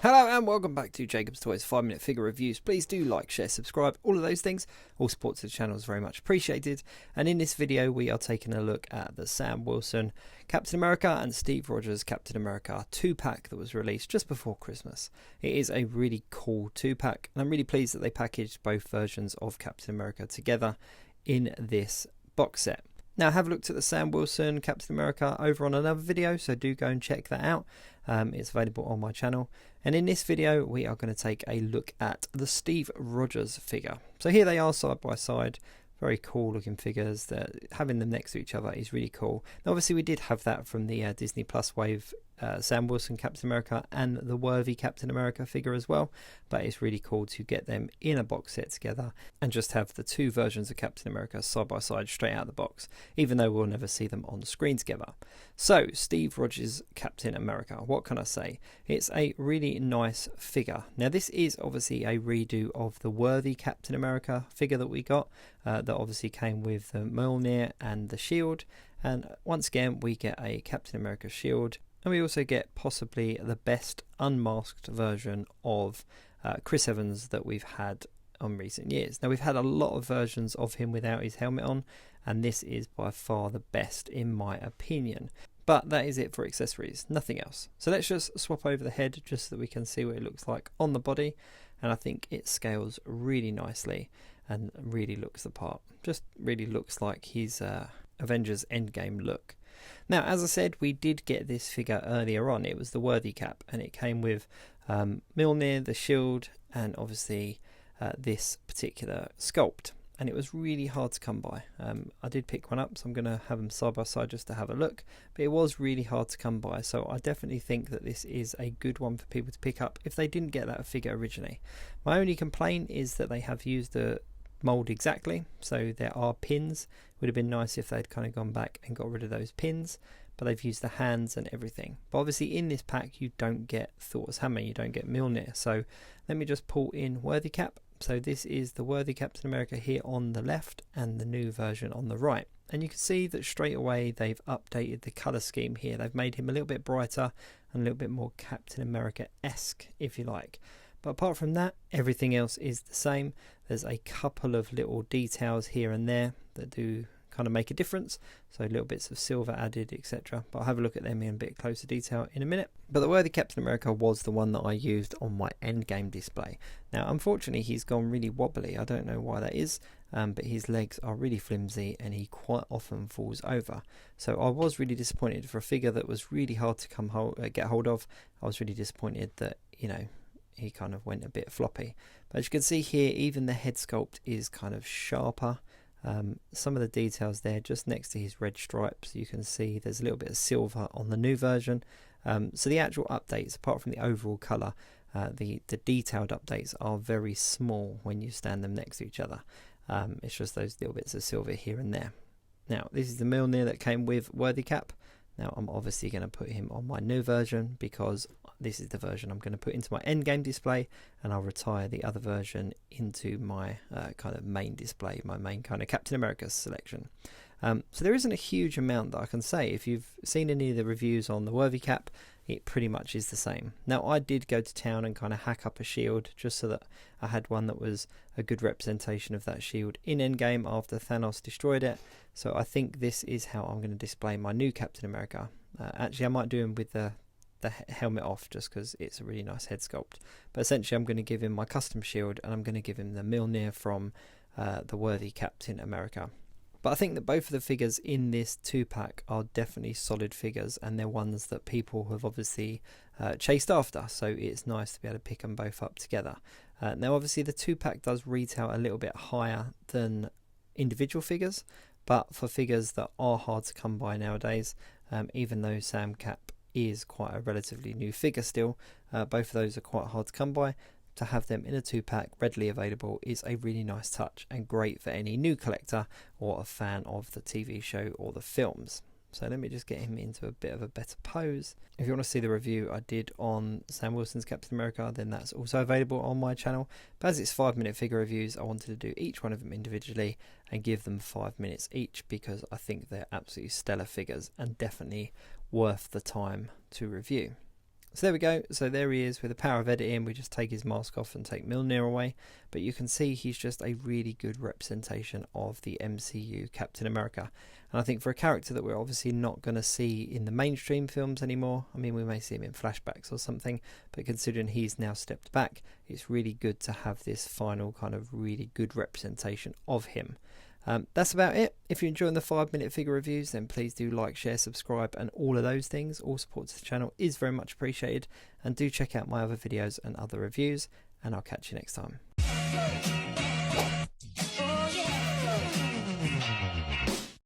Hello and welcome back to Jacob's Toys 5-minute figure reviews. Please do like, share, subscribe, all of those things. All support to the channel is very much appreciated. And in this video we are taking a look at the Sam Wilson Captain America and Steve Rogers Captain America 2-pack that was released just before Christmas. It is a really cool 2-pack and I'm really pleased that they packaged both versions of Captain America together in this box set. Now, have looked at the Sam Wilson Captain America over on another video, so do go and check that out. It's available on my channel. And in this video, we are going to take a look at the Steve Rogers figure. So here they are side by side. Very cool looking figures. Having them next to each other is really cool. Now, obviously, we did have that from the Disney Plus wave Sam Wilson Captain America and the Worthy Captain America figure as well, but it's really cool to get them in a box set together and just have the two versions of Captain America side by side straight out of the box, even though we'll never see them on screen together. So Steve Rogers Captain America, what can I say? It's a really nice figure. Now this is obviously a redo of the Worthy Captain America figure that we got, that obviously came with the Mjolnir and the shield, and once again we get a Captain America shield. And we also get possibly the best unmasked version of Chris Evans that we've had on recent years. Now, we've had a lot of versions of him without his helmet on, and this is by far the best in my opinion. But that is it for accessories, nothing else. So let's just swap over the head just so that we can see what it looks like on the body. And I think it scales really nicely and really looks the part. Just really looks like his Avengers Endgame look. Now, as I said, we did get this figure earlier on. It was the Worthy Cap, and it came with Mjolnir, the shield, and obviously this particular sculpt. And it was really hard to come by. I did pick one up, so I'm going to have them side by side just to have a look. But it was really hard to come by, so I definitely think that this is a good one for people to pick up if they didn't get that figure originally. My only complaint is that they have used the mold exactly, so there are pins. Would have been nice if they'd kind of gone back and got rid of those pins, but they've used the hands and everything. But obviously in this pack you don't get Thor's hammer, you don't get Mjolnir. So let me just pull in Worthy Cap. So this is the Worthy Captain America here on the left and the new version on the right, and you can see that straight away they've updated the color scheme here. They've made him a little bit brighter and a little bit more Captain America-esque, if you like. But apart from that, everything else is the same. There's a couple of little details here and there that do kind of make a difference. So little bits of silver added, etc. But I'll have a look at them in a bit closer detail in a minute. But the Worthy Captain America was the one that I used on my Endgame display. Now, unfortunately, he's gone really wobbly. I don't know why that is, but his legs are really flimsy and he quite often falls over. So I was really disappointed for a figure that was really hard to get hold of. I was really disappointed that, you know, he kind of went a bit floppy. But as you can see here, even the head sculpt is kind of sharper. Some of the details there just next to his red stripes, you can see there's a little bit of silver on the new version. So the actual updates, apart from the overall colour, the detailed updates are very small when you stand them next to each other. It's just those little bits of silver here and there. Now this is the Mjolnir that came with Worthy Cap. Now I'm obviously going to put him on my new version because this is the version I'm going to put into my Endgame display, and I'll retire the other version into my kind of main display, my main kind of Captain America selection. So there isn't a huge amount that I can say. If you've seen any of the reviews on the Worthy Cap, it pretty much is the same. Now I did go to town and kind of hack up a shield just so that I had one that was a good representation of that shield in Endgame after Thanos destroyed it. So I think this is how I'm going to display my new Captain America. Actually, I might do him with the helmet off just because it's a really nice head sculpt. But essentially I'm going to give him my custom shield and I'm going to give him the Mjolnir from the Worthy Captain America. But I think that both of the figures in this 2-pack are definitely solid figures, and they're ones that people have obviously chased after, so it's nice to be able to pick them both up together. Now obviously the 2-pack does retail a little bit higher than individual figures, but for figures that are hard to come by nowadays, even though Sam Cap is quite a relatively new figure still, both of those are quite hard to come by. To have them in a 2-pack readily available is a really nice touch and great for any new collector or a fan of the TV show or the films. So let me just get him into a bit of a better pose. If you want to see the review I did on Sam Wilson's Captain America, then that's also available on my channel. But as it's 5-minute figure reviews, I wanted to do each one of them individually and give them 5 minutes each because I think they're absolutely stellar figures and definitely worth the time to review. So there we go. So there he is with the power of editing. We just take his mask off and take Mjolnir away. But you can see he's just a really good representation of the MCU Captain America. And I think for a character that we're obviously not going to see in the mainstream films anymore, I mean, we may see him in flashbacks or something, but considering he's now stepped back, it's really good to have this final kind of really good representation of him. That's about it. If you're enjoying the 5-minute figure reviews, then please do like, share, subscribe, and all of those things. All support to the channel is very much appreciated. And do check out my other videos and other reviews, and I'll catch you next time.